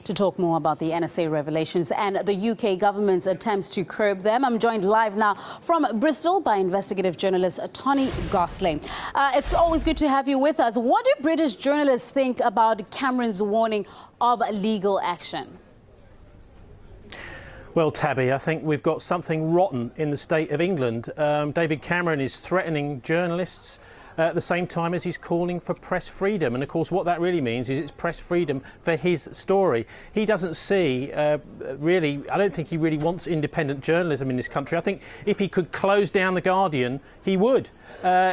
to talk more about the NSA revelations and the UK government's attempts to curb them. I'm joined live now from Bristol by investigative journalist Tony Gosling. It's always good to have you with us. What do British journalists think about Cameron's warning of legal action? Well, Tabby, I think we've got something rotten in the state of England. David Cameron is threatening journalists at the same time as he's calling for press freedom. And of course, what that really means is it's press freedom for his story. He doesn't see, really, I don't think he really wants independent journalism in this country. I think if he could close down The Guardian, he would.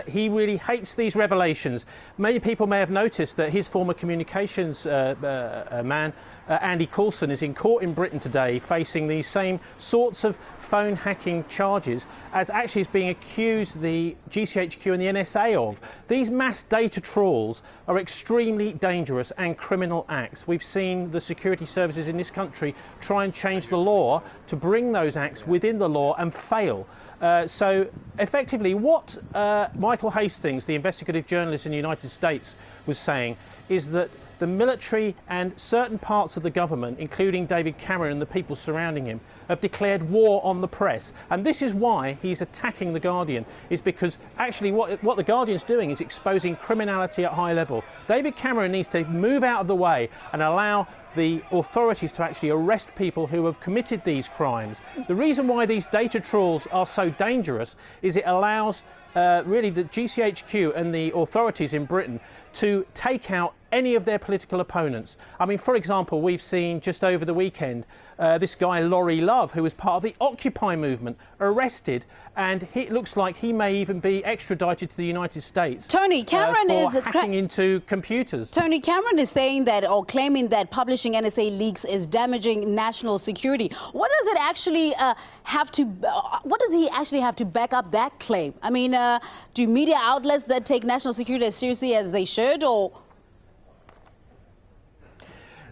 He really hates these revelations. Many people may have noticed that his former communications man, Andy Coulson, is in court in Britain today facing these same sorts of phone hacking charges as actually is being accused the GCHQ and the NSA of. These mass data trawls are extremely dangerous and criminal acts. We've seen the security services in this country try and change the law to bring those acts within the law and fail. So effectively what Michael Hastings, the investigative journalist in the United States, was saying is that the military and certain parts of the government, including David Cameron and the people surrounding him, have declared war on the press. And this is why he's attacking The Guardian, is because actually what The Guardian's doing is exposing criminality at high level. David Cameron needs to move out of the way and allow the authorities to actually arrest people who have committed these crimes. The reason why these data trawls are so dangerous is it allows really the GCHQ and the authorities in Britain to take out any of their political opponents. I mean, for example, we've seen just over the weekend this guy Laurie Love, who was part of the Occupy movement, arrested, and it looks like he may even be extradited to the United States. Tony, Cameron for hacking into computers. Tony, Cameron is saying that, or claiming that, publishing NSA leaks is damaging national security. What does it actually what does he actually have to back up that claim? I mean, do media outlets that take national security as seriously as they should, or?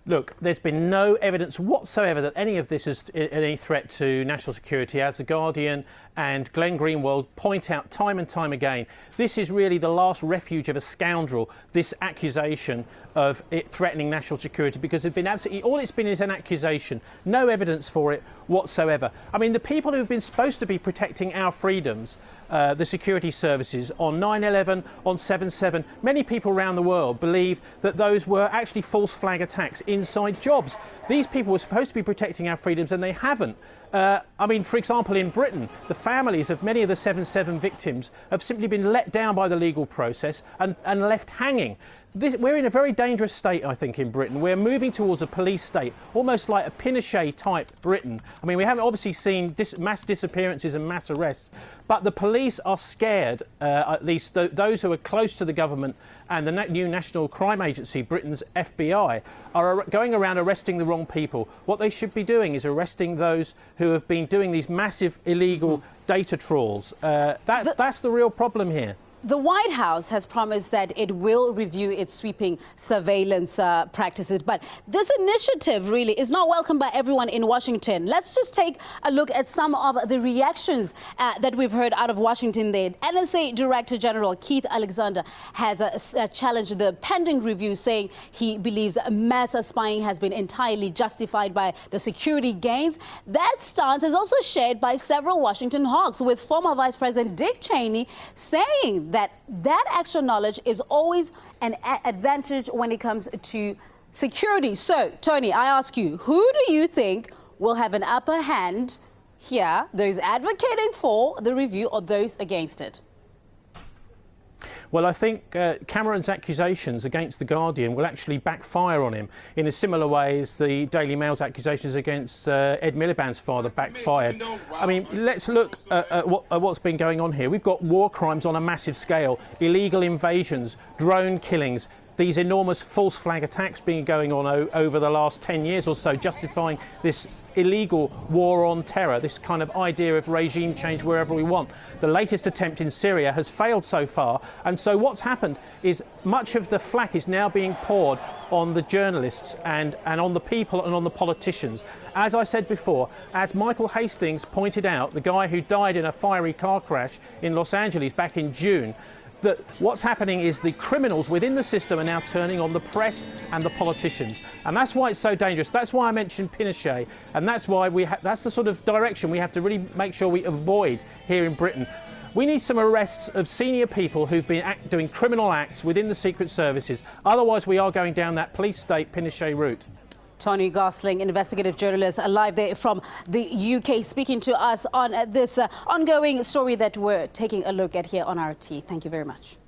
Look, there's been no evidence whatsoever that any of this is any threat to national security. As The Guardian and Glenn Greenwald point out time and time again, this is really the last refuge of a scoundrel, this accusation of it threatening national security, because it's been absolutely, all it's been is an accusation, no evidence for it whatsoever. I mean, the people who've been supposed to be protecting our freedoms, the security services, on 9/11, on 7/7, many people around the world believe that those were actually false flag attacks, inside jobs. These people were supposed to be protecting our freedoms and they haven't. I mean, for example, in Britain, the families of many of the 7/7 victims have simply been let down by the legal process and left hanging. We're in a very dangerous state, I think, in Britain. We're moving towards a police state, almost like a Pinochet-type Britain. I mean, we haven't obviously seen mass disappearances and mass arrests, but the police are scared, at least those who are close to the government, and the new National Crime Agency, Britain's FBI, are going around arresting the wrong people. What they should be doing is arresting those who have been doing these massive illegal data trawls. That's the real problem here. The White House has promised that it will review its sweeping surveillance practices, but this initiative really is not welcomed by everyone in Washington. Let's just take a look at some of the reactions that we've heard out of Washington there. NSA Director General Keith Alexander has challenged the pending review, saying he believes mass spying has been entirely justified by the security gains. That stance is also shared by several Washington hawks, with former Vice President Dick Cheney saying that extra knowledge is always an advantage when it comes to security. So, Tony, I ask you, who do you think will have an upper hand here, those advocating for the review or those against it? Well, I think Cameron's accusations against The Guardian will actually backfire on him in a similar way as the Daily Mail's accusations against Ed Miliband's father backfired. I mean, let's look at what's been going on here. We've got war crimes on a massive scale, illegal invasions, drone killings, these enormous false flag attacks being going on over the last 10 years or so, justifying this illegal war on terror, this kind of idea of regime change wherever we want. The latest attempt in Syria has failed so far, and so what's happened is much of the flak is now being poured on the journalists and on the people and on the politicians. As I said before, as Michael Hastings pointed out, the guy who died in a fiery car crash in Los Angeles back in June, that what's happening is the criminals within the system are now turning on the press and the politicians. And that's why it's so dangerous. That's why I mentioned Pinochet. And that's why that's the sort of direction we have to really make sure we avoid here in Britain. We need some arrests of senior people who've been doing criminal acts within the secret services. Otherwise, we are going down that police state Pinochet route. Tony Gosling, investigative journalist, live there from the UK, speaking to us on this ongoing story that we're taking a look at here on RT. Thank you very much.